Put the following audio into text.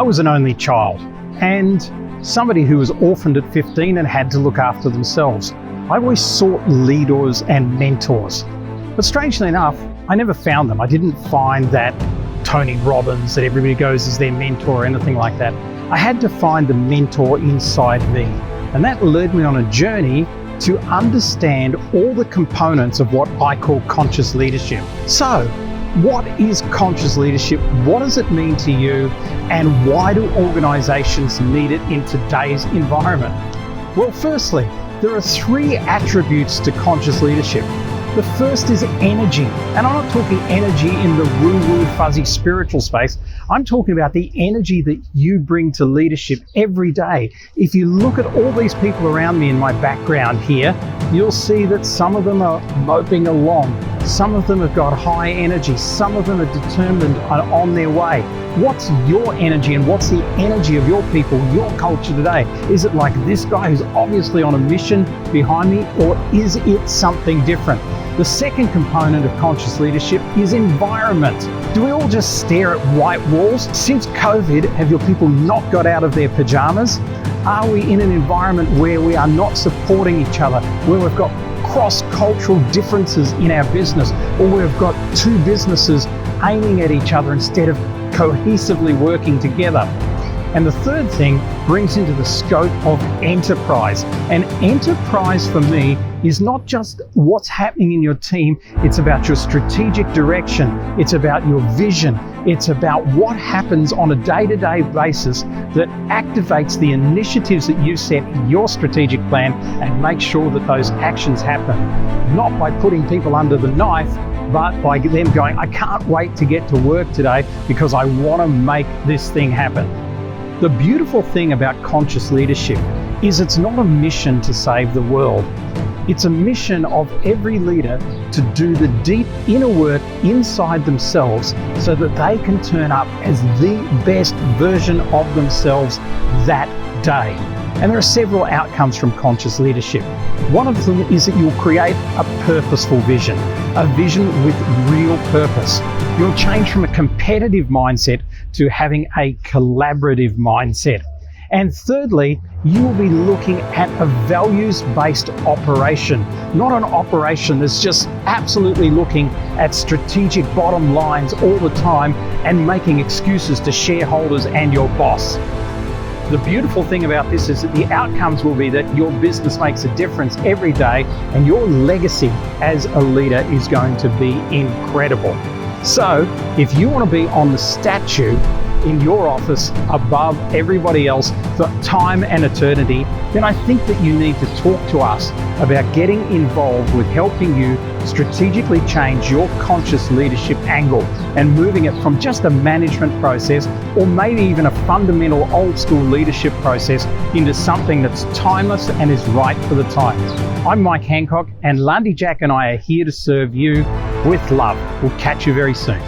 I was an only child and somebody who was orphaned at 15 and had to look after themselves. I always sought leaders and mentors. But strangely enough, I never found them. I didn't find that Tony Robbins that everybody goes as their mentor or anything like that. I had to find the mentor inside me. And that led me on a journey to understand all the components of what I call conscious leadership. So, what is conscious leadership? What does it mean to you? And why do organizations need it in today's environment? Well, firstly, there are 3 attributes to conscious leadership. The first is energy. And I'm not talking energy in the woo-woo, fuzzy spiritual space. I'm talking about the energy that you bring to leadership every day. If you look at all these people around me in my background here, you'll see that some of them are moping along. Some of them have got high energy. Some of them are determined and on their way. What's your energy and what's the energy of your people, your culture today? Is it like this guy who's obviously on a mission behind me, or is it something different? The second component of conscious leadership is environment. Do we all just stare at white walls? Since COVID, have your people not got out of their pajamas? Are we in an environment where we are not supporting each other, where we've got cross-cultural differences in our business, or we've got 2 businesses aiming at each other instead of cohesively working together? And the third thing brings into the scope of enterprise. And enterprise for me is not just what's happening in your team, it's about your strategic direction, it's about your vision, it's about what happens on a day-to-day basis that activates the initiatives that you set in your strategic plan and make sure that those actions happen. Not by putting people under the knife, but by them going, I can't wait to get to work today because I want to make this thing happen. The beautiful thing about conscious leadership is it's not a mission to save the world. It's a mission of every leader to do the deep inner work inside themselves so that they can turn up as the best version of themselves that day. And there are several outcomes from conscious leadership. One of them is that you'll create a purposeful vision, a vision with real purpose. You'll change from a competitive mindset to having a collaborative mindset. And thirdly, you will be looking at a values-based operation, not an operation that's just absolutely looking at strategic bottom lines all the time and making excuses to shareholders and your boss. The beautiful thing about this is that the outcomes will be that your business makes a difference every day and your legacy as a leader is going to be incredible. So if you want to be on the statue in your office above everybody else for time and eternity, then I think that you need to talk to us about getting involved with helping you strategically change your conscious leadership angle and moving it from just a management process or maybe even a fundamental old school leadership process into something that's timeless and is right for the times. I'm Mike Handcock, and Lundy Jack and I are here to serve you with love. We'll catch you very soon.